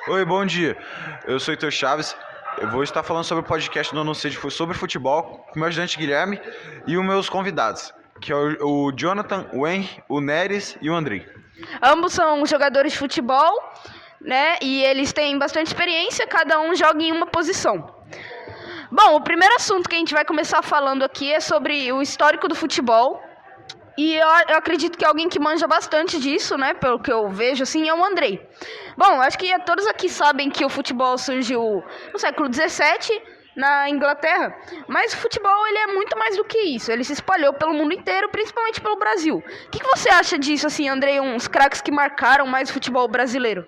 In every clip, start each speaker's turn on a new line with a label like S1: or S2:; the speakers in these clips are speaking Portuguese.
S1: Oi, bom dia. Eu sou Heitor Chaves. Eu vou estar falando sobre o podcast do Não Sei sobre futebol com o meu ajudante Guilherme e os meus convidados, que é o Jonathan, o Henry, o Neres e o Andrei.
S2: Ambos são jogadores de futebol, né? E eles têm bastante experiência, cada um joga em uma posição. Bom, o primeiro assunto que a gente vai começar falando aqui é sobre o histórico do futebol. E eu acredito que alguém que manja bastante disso, né, pelo que eu vejo, assim, é o Andrei. Bom, acho que todos aqui sabem que o futebol surgiu no século XVII, na Inglaterra. Mas o futebol, ele é muito mais do que isso. Ele se espalhou pelo mundo inteiro, principalmente pelo Brasil. O que você acha disso, assim, Andrei, uns craques que marcaram mais o futebol brasileiro?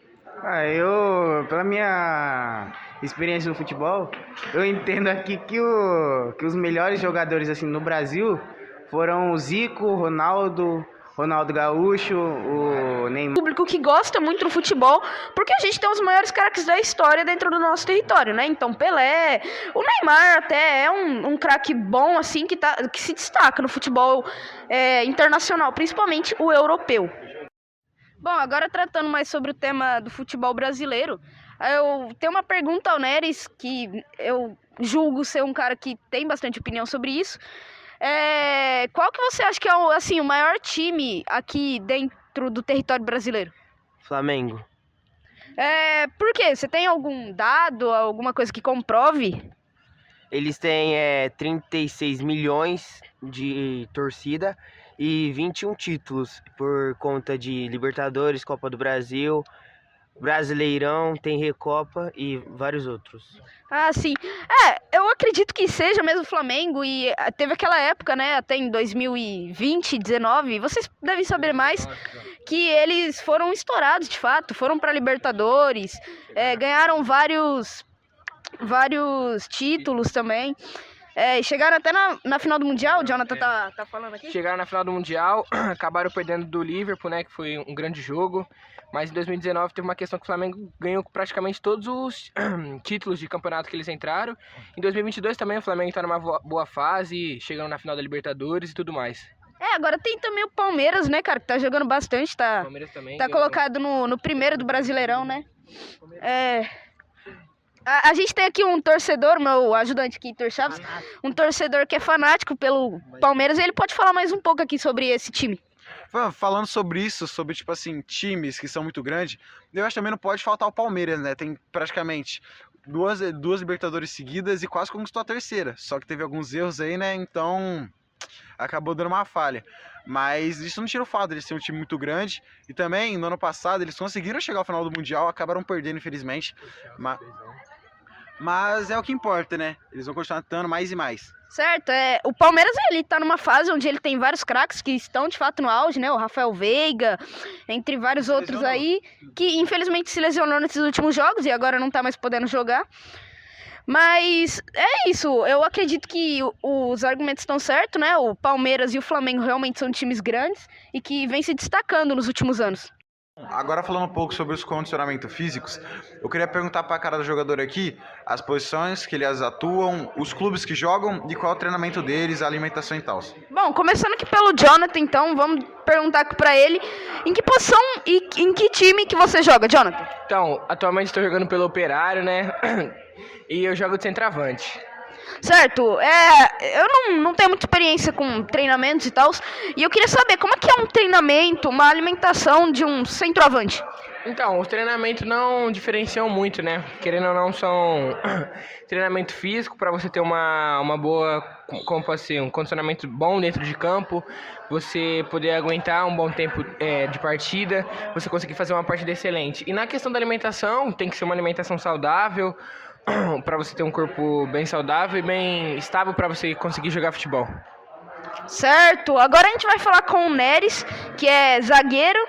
S3: Pela minha experiência no futebol, eu entendo aqui que os melhores jogadores assim no Brasil foram o Zico, Ronaldo Gaúcho, o Neymar.
S2: Público que gosta muito do futebol, porque a gente tem os maiores craques da história dentro do nosso território, né? Então, Pelé, o Neymar até é um craque bom, assim, que se destaca no futebol internacional, principalmente o europeu. Bom, agora tratando mais sobre o tema do futebol brasileiro, eu tenho uma pergunta ao Neres, que eu julgo ser um cara que tem bastante opinião sobre isso. Qual que você acha que é o maior time aqui dentro do território brasileiro?
S4: Flamengo.
S2: Por quê? Você tem algum dado, alguma coisa que comprove?
S4: Eles têm 36 milhões de torcida e 21 títulos por conta de Libertadores, Copa do Brasil, Brasileirão, tem Recopa e vários outros.
S2: Ah, sim. Eu acredito que seja mesmo o Flamengo e teve aquela época, né, até em 2020, 19, vocês devem saber mais, que eles foram estourados de fato, foram para Libertadores, ganharam vários títulos também. Chegaram até na final do Mundial, o Jonathan tá falando aqui.
S5: Chegaram na final do Mundial, acabaram perdendo do Liverpool, né, que foi um grande jogo. Mas em 2019 teve uma questão que o Flamengo ganhou praticamente todos os títulos de campeonato que eles entraram. Em 2022 também o Flamengo está numa boa fase, chegando na final da Libertadores e tudo mais.
S2: Agora tem também o Palmeiras, né, cara, que tá jogando bastante, tá colocado no primeiro do Brasileirão, né? A gente tem aqui um torcedor, meu ajudante aqui, Heitor Chaves, um torcedor que é fanático pelo Palmeiras, e ele pode falar mais um pouco aqui sobre esse time.
S1: Falando sobre isso, sobre, tipo assim, times que são muito grandes, eu acho que também não pode faltar o Palmeiras, né? Tem praticamente duas Libertadores seguidas e quase conquistou a terceira. Só que teve alguns erros aí, né? Então, acabou dando uma falha. Mas isso não tira o fato de eles serem um time muito grande. E também, no ano passado, eles conseguiram chegar ao final do Mundial, acabaram perdendo, infelizmente. Mas é o que importa, né? Eles vão continuar tentando mais e mais.
S2: Certo, o Palmeiras ele tá numa fase onde ele tem vários craques que estão de fato no auge, né? O Rafael Veiga, entre vários outros aí, que infelizmente se lesionou nesses últimos jogos e agora não tá mais podendo jogar. Mas é isso, eu acredito que os argumentos estão certos, né? O Palmeiras e o Flamengo realmente são times grandes e que vêm se destacando nos últimos anos.
S1: Agora falando um pouco sobre os condicionamentos físicos, eu queria perguntar para cada jogador aqui as posições que eles atuam, os clubes que jogam e qual é o treinamento deles, a alimentação e tal.
S2: Bom, começando aqui pelo Jonathan, então, vamos perguntar aqui para ele em que posição e em que time que você joga, Jonathan?
S5: Então, atualmente estou jogando pelo Operário, né? E eu jogo de centroavante.
S2: Certo, eu não tenho muita experiência com treinamentos e tal, e eu queria saber como é que é um treinamento, uma alimentação de um centroavante.
S5: Então, os treinamentos não diferenciam muito, né? Querendo ou não, são treinamento físico para você ter uma boa, como pode ser, um condicionamento bom dentro de campo, você poder aguentar um bom tempo de partida, você conseguir fazer uma partida excelente. E na questão da alimentação, tem que ser uma alimentação saudável, para você ter um corpo bem saudável e bem estável para você conseguir jogar futebol.
S2: Certo, agora a gente vai falar com o Neres, que é zagueiro.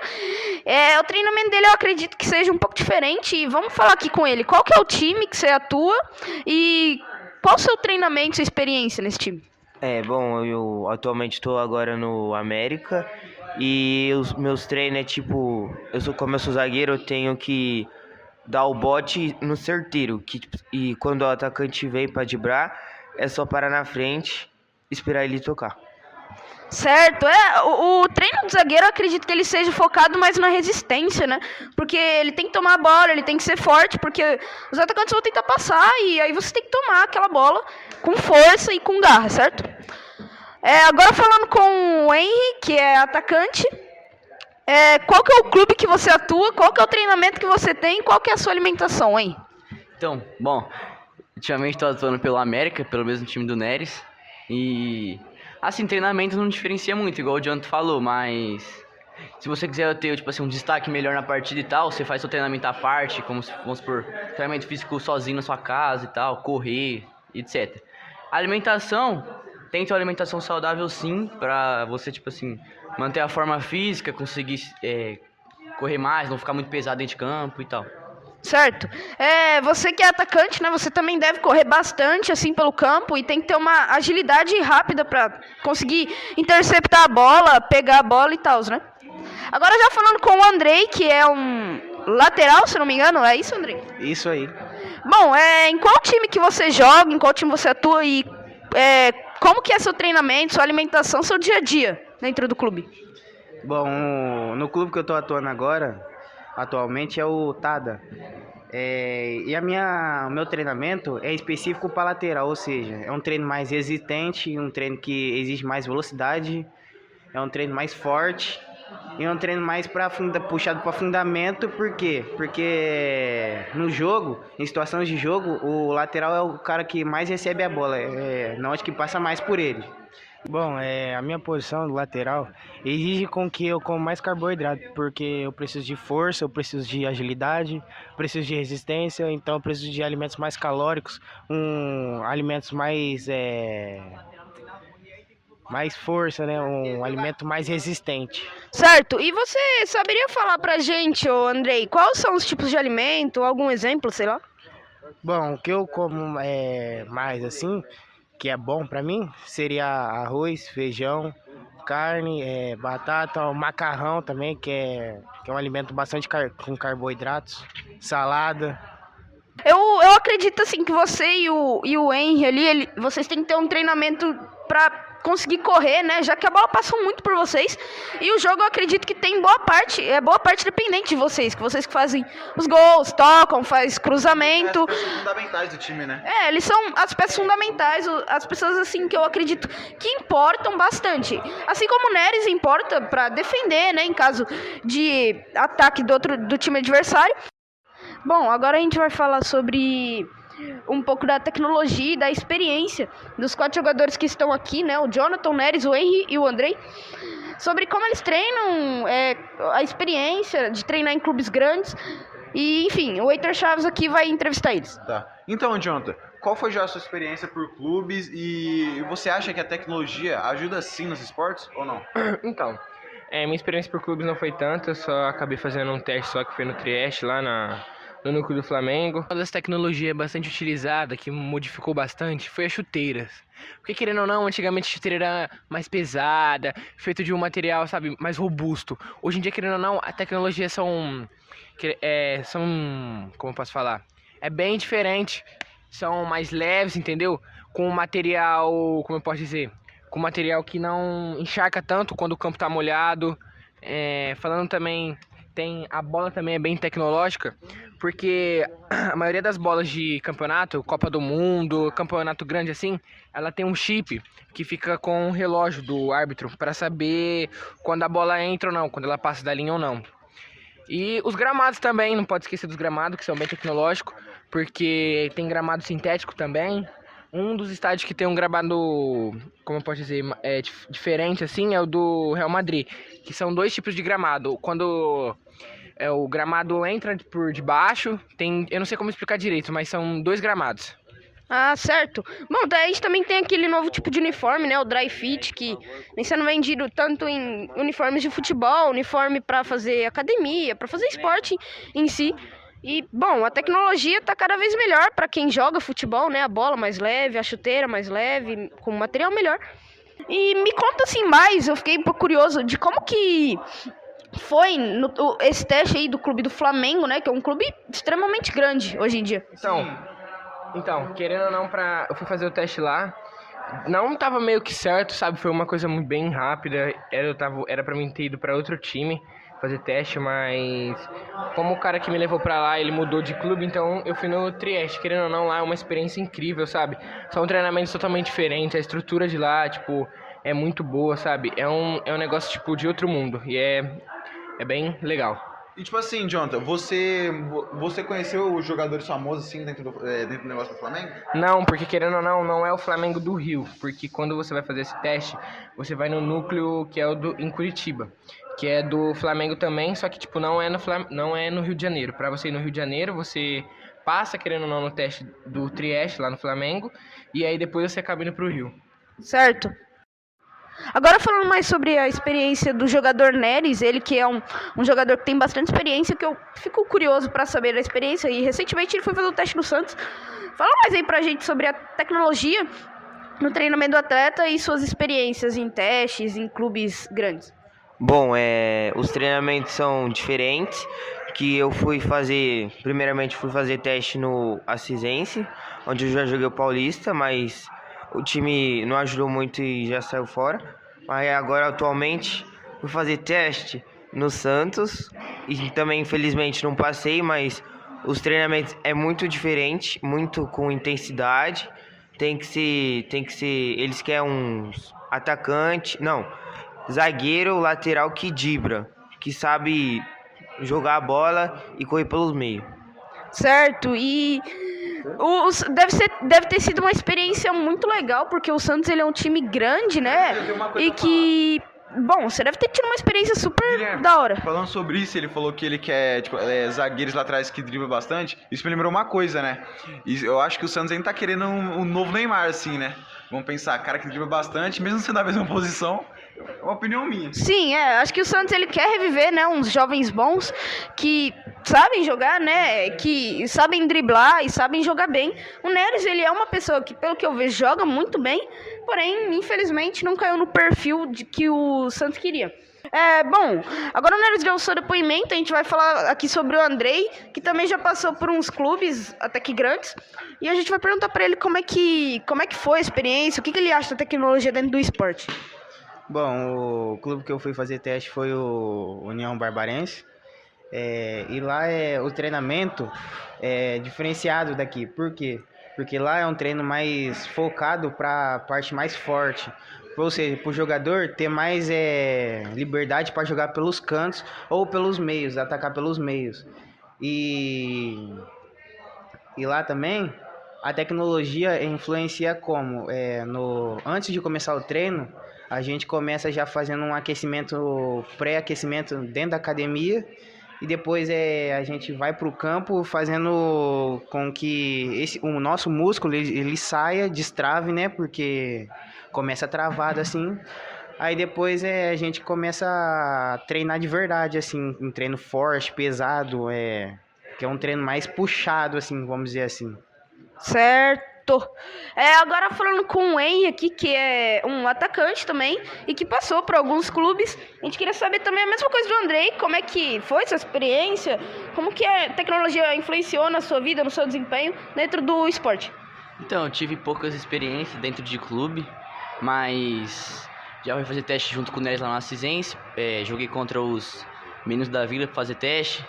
S2: O treinamento dele eu acredito que seja um pouco diferente e vamos falar aqui com ele. Qual que é o time que você atua e qual o seu treinamento, sua experiência nesse time?
S4: Bom, eu atualmente estou agora no América e os meus treinos como eu sou zagueiro, eu tenho que dar o bote no certeiro, e quando o atacante vem para driblar, é só parar na frente e esperar ele tocar.
S2: Certo, o treino do zagueiro eu acredito que ele seja focado mais na resistência, né? Porque ele tem que tomar a bola, ele tem que ser forte, porque os atacantes vão tentar passar e aí você tem que tomar aquela bola com força e com garra, certo? Agora falando com o Henry, que é atacante, qual que é o clube que você atua, qual que é o treinamento que você tem, qual que é a sua alimentação, hein?
S6: Então, bom, ultimamente estou atuando pelo América, pelo mesmo time do Neres. E, assim, treinamento não diferencia muito, igual o Jonathan falou, mas se você quiser ter, tipo assim, um destaque melhor na partida e tal, você faz seu treinamento à parte, como se, vamos supor, treinamento físico sozinho na sua casa e tal, correr, etc. A alimentação, tem que ter uma alimentação saudável sim, pra você, tipo assim, manter a forma física, conseguir correr mais, não ficar muito pesado dentro de campo e tal.
S2: Certo. Você que é atacante, né? Você também deve correr bastante assim pelo campo e tem que ter uma agilidade rápida para conseguir interceptar a bola, pegar a bola e tal, né? Agora já falando com o Andrei, que é um lateral, se não me engano, é isso, Andrei?
S3: Isso aí.
S2: Bom, em qual time que você joga, em qual time você atua e como que é seu treinamento, sua alimentação, seu dia a dia dentro do clube?
S3: Bom, no clube que eu tô atuando agora, atualmente é o Tada. E o meu treinamento é específico para lateral, ou seja, é um treino mais resistente, um treino que exige mais velocidade, é um treino mais forte e é um treino mais puxado para fundamento. Por quê? Porque no jogo, em situações de jogo, o lateral é o cara que mais recebe a bola, não acho que passa mais por ele.
S7: Bom, a minha posição do lateral exige com que eu coma mais carboidrato, porque eu preciso de força, eu preciso de agilidade, preciso de resistência, então eu preciso de alimentos mais calóricos, alimentos mais força, né? Um alimento mais resistente.
S2: Certo. E você saberia falar pra gente, ô Andrei, quais são os tipos de alimento, algum exemplo, sei lá?
S7: Bom, o que eu como mais assim, que é bom pra mim, seria arroz, feijão, carne, batata, o macarrão também, que é um alimento bastante com carboidratos, salada.
S2: Eu acredito assim que você e o Henry ali, vocês têm que ter um treinamento pra conseguir correr, né? Já que a bola passa muito por vocês. E o jogo eu acredito que tem boa parte dependente de vocês, que vocês que fazem os gols, tocam, faz cruzamento.
S1: As peças fundamentais do time, né?
S2: Eles são as peças fundamentais, as pessoas assim que eu acredito que importam bastante. Assim como o Neres importa pra defender, né, em caso de ataque do time adversário. Bom, agora a gente vai falar sobre um pouco da tecnologia e da experiência dos 4 jogadores que estão aqui, né? O Jonathan, o Neres, o Henry e o Andrei. Sobre como eles treinam, a experiência de treinar em clubes grandes. E, enfim, o Heitor Chaves aqui vai entrevistar eles.
S1: Tá. Então, Jonathan, qual foi já a sua experiência por clubes e você acha que a tecnologia ajuda sim nos esportes ou não?
S5: Então, minha experiência por clubes não foi tanta, eu só acabei fazendo um teste só que foi no Trieste, lá no núcleo do Flamengo. Uma das tecnologias bastante utilizada, que modificou bastante, foi as chuteiras. Porque, querendo ou não, antigamente a chuteira era mais pesada, feito de um material, sabe, mais robusto. Hoje em dia, querendo ou não, a tecnologia são como eu posso falar? É bem diferente. São mais leves, entendeu? Com material, como eu posso dizer? Com material que não encharca tanto quando o campo tá molhado. Falando também, a bola também é bem tecnológica, porque a maioria das bolas de campeonato, Copa do Mundo, campeonato grande assim, ela tem um chip que fica com o relógio do árbitro para saber quando a bola entra ou não, quando ela passa da linha ou não. E os gramados também, não pode esquecer dos gramados, que são bem tecnológicos, porque tem gramado sintético também. Um dos estádios que tem um gramado, como eu posso dizer, diferente assim, é o do Real Madrid, que são 2 tipos de gramado. Quando o gramado entra por debaixo, eu não sei como explicar direito, mas são 2 gramados.
S2: Ah, certo. Bom, daí a gente também tem aquele novo tipo de uniforme, né? O dry fit, que vem sendo vendido tanto em uniformes de futebol, uniforme para fazer academia, para fazer esporte em si. E, bom, a tecnologia tá cada vez melhor para quem joga futebol, né? A bola mais leve, a chuteira mais leve, com material melhor. E me conta assim mais, eu fiquei um pouco curioso de como que foi esse teste aí do clube do Flamengo, né? Que é um clube extremamente grande hoje em dia.
S5: Então, querendo ou não, eu fui fazer o teste lá não tava meio que certo, sabe? Foi uma coisa muito bem rápida. Era pra mim ter ido pra outro time fazer teste, mas como o cara que me levou pra lá, ele mudou de clube, então eu fui no Trieste. Querendo ou não, lá é uma experiência incrível, sabe? São treinamentos totalmente diferentes, a estrutura de lá, tipo, é muito boa, sabe? É um negócio, tipo, de outro mundo, e é bem legal.
S1: E tipo assim, Jonathan, você conheceu os jogadores famosos assim dentro do negócio do Flamengo?
S5: Não, porque querendo ou não, não é o Flamengo do Rio, porque quando você vai fazer esse teste, você vai no núcleo que é em Curitiba, que é do Flamengo também, só que tipo não é no Rio de Janeiro. Para você ir no Rio de Janeiro, você passa querendo ou não no teste do Trieste lá no Flamengo, e aí depois você acaba indo pro Rio.
S2: Certo? Agora falando mais sobre a experiência do jogador Neres, ele que é um jogador que tem bastante experiência, que eu fico curioso para saber da experiência, e recentemente ele foi fazer o teste no Santos. Fala mais aí pra gente sobre a tecnologia no treinamento do atleta e suas experiências em testes, em clubes grandes.
S4: Bom, os treinamentos são diferentes, que eu primeiramente fui fazer teste no Assisense, onde eu já joguei o Paulista, mas o time não ajudou muito e já saiu fora. Mas agora, atualmente, fui fazer teste no Santos e também, infelizmente, não passei, mas os treinamentos é muito diferente, muito com intensidade. Tem que ser, eles querem uns atacante, não, zagueiro, lateral que dribla, que sabe jogar a bola e correr pelos meios.
S2: Certo, e deve ter sido uma experiência muito legal, porque o Santos ele é um time grande, né? E que, bom, você deve ter tido uma experiência super
S1: Guilherme,
S2: da hora.
S1: falando sobre isso, ele falou que ele quer, tipo, zagueiros lá atrás que driblam bastante. Isso me lembrou uma coisa, né? E eu acho que o Santos ainda tá querendo um novo Neymar, assim, né? Vamos pensar, cara que dribla bastante, mesmo sendo na mesma posição, é uma opinião minha.
S2: Sim, acho que o Santos ele quer reviver, né, uns jovens bons que sabem jogar, né, que sabem driblar e sabem jogar bem. O Neres, ele é uma pessoa que, pelo que eu vejo, joga muito bem, porém, infelizmente, não caiu no perfil de que o Santos queria. Bom, agora o Neres deu o seu depoimento, a gente vai falar aqui sobre o Andrei, que também já passou por uns clubes até que grandes, e a gente vai perguntar pra ele como é que foi a experiência, o que ele acha da tecnologia dentro do esporte.
S3: Bom, o clube que eu fui fazer teste foi o União Barbarense. E lá o treinamento é diferenciado daqui. Por quê? Porque lá é um treino mais focado para a parte mais forte. Ou seja, para o jogador ter mais liberdade para jogar pelos cantos ou pelos meios, atacar pelos meios. E lá também a tecnologia influencia como? Antes de começar o treino, a gente começa já fazendo um aquecimento, pré-aquecimento dentro da academia. E depois a gente vai para o campo fazendo com que o nosso músculo ele saia, destrave, né? Porque começa travado assim. Aí depois a gente começa a treinar de verdade, assim, um treino forte, pesado, que é um treino mais puxado, assim, vamos dizer assim.
S2: Certo. Agora falando com o Henry aqui, que é um atacante também e que passou por alguns clubes, a gente queria saber também a mesma coisa do Andrei, como é que foi sua experiência, como que a tecnologia influenciou na sua vida, no seu desempenho dentro do esporte.
S6: Então, eu tive poucas experiências dentro de clube, mas já fui fazer teste junto com o Neres lá no Assisense, joguei contra os meninos da Vila pra fazer teste.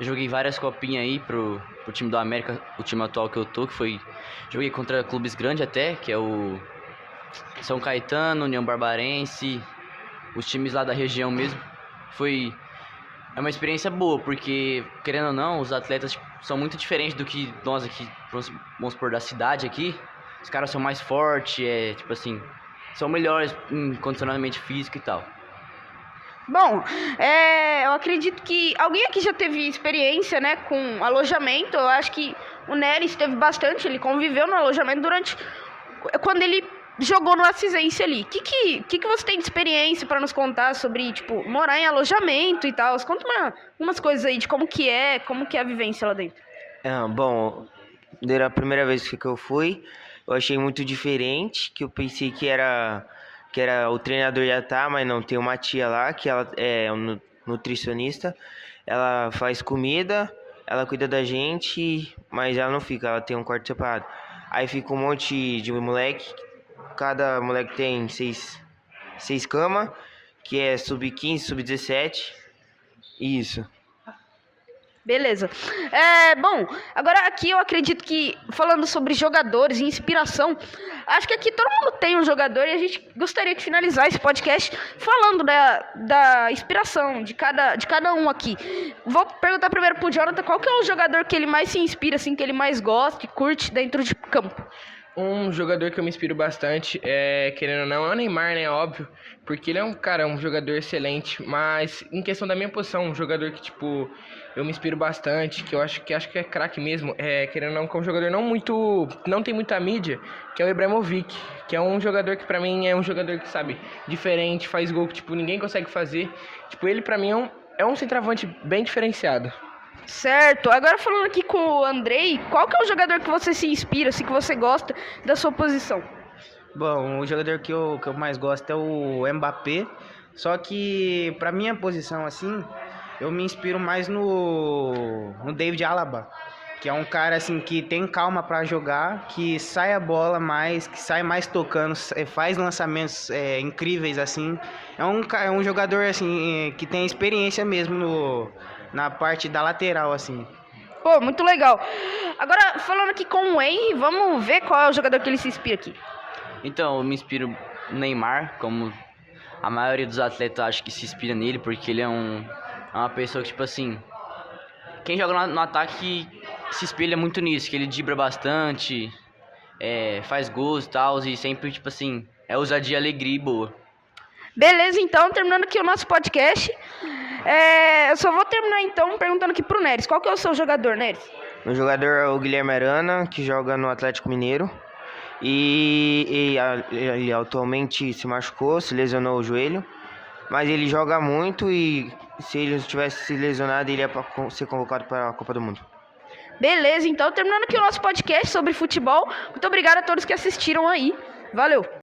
S6: Eu joguei várias copinhas aí pro time do América, o time atual que eu tô, joguei contra clubes grandes até, que é o São Caetano, União Barbarense, os times lá da região mesmo. É uma experiência boa, porque, querendo ou não, os atletas são muito diferentes do que nós aqui, vamos supor, da cidade aqui. Os caras são mais fortes, tipo assim, são melhores em condicionamento físico e tal.
S2: Bom, eu acredito que alguém aqui já teve experiência, né, com alojamento. Eu acho que o Neres teve bastante, ele conviveu no alojamento quando ele jogou no Assisense ali. O que você tem de experiência para nos contar sobre, tipo, morar em alojamento e tal? Conta umas coisas aí de como que é a vivência lá dentro.
S4: Bom, desde a primeira vez que eu fui, eu achei muito diferente, que eu pensei que era o treinador já tá, mas não, tem uma tia lá, que ela é nutricionista, ela faz comida, ela cuida da gente, mas ela não fica, ela tem um quarto separado. Aí fica um monte de moleque cada moleque tem seis camas, que é sub-15, sub-17. Isso.
S2: Beleza. Bom, agora aqui eu acredito que, falando sobre jogadores e inspiração, acho que aqui todo mundo tem um jogador e a gente gostaria de finalizar esse podcast falando da inspiração de cada um aqui. Vou perguntar primeiro pro Jonathan qual que é o jogador que ele mais se inspira, assim, que ele mais gosta, que curte dentro de campo.
S5: Um jogador que eu me inspiro bastante, querendo ou não, é o Neymar, né? Óbvio. Porque ele é um jogador excelente. Mas em questão da minha posição, um jogador que, tipo, eu me inspiro bastante, que eu acho que é craque mesmo, querendo ou não, que é um jogador não tem muita mídia, que é o Ibrahimovic. Que é um jogador que pra mim é um jogador que, sabe, diferente, faz gol que, tipo, ninguém consegue fazer. Tipo, ele pra mim é um centroavante bem diferenciado.
S2: Certo. Agora falando aqui com o Andrei, qual que é o jogador que você se inspira, assim, que você gosta da sua posição?
S3: Bom, o jogador que eu mais gosto é o Mbappé. Só que pra minha posição, assim, eu me inspiro mais no David Alaba, que é um cara assim que tem calma pra jogar, que sai a bola mais, que sai mais tocando, faz lançamentos incríveis assim. É um jogador assim que tem experiência mesmo na parte da lateral assim.
S2: Pô, muito legal. Agora, falando aqui com o Henry, vamos ver qual é o jogador que ele se inspira aqui.
S6: Então, eu me inspiro no Neymar, como a maioria dos atletas acho que se inspira nele, porque ele é uma pessoa que, tipo assim, quem joga no ataque se espelha muito nisso, que ele dribla bastante, faz gols e tal, e sempre, tipo assim, é ousadia, alegria e boa.
S2: Beleza, então, terminando aqui o nosso podcast. Eu só vou terminar, então, perguntando aqui pro Neres. Qual que é o seu jogador, Neres?
S4: Meu jogador é o Guilherme Arana, que joga no Atlético Mineiro. E ele atualmente se machucou, se lesionou o joelho. Mas ele joga muito e se ele não tivesse se lesionado, ele ia ser convocado para a Copa do Mundo.
S2: Beleza, então, terminando aqui o nosso podcast sobre futebol. Muito obrigado a todos que assistiram aí. Valeu!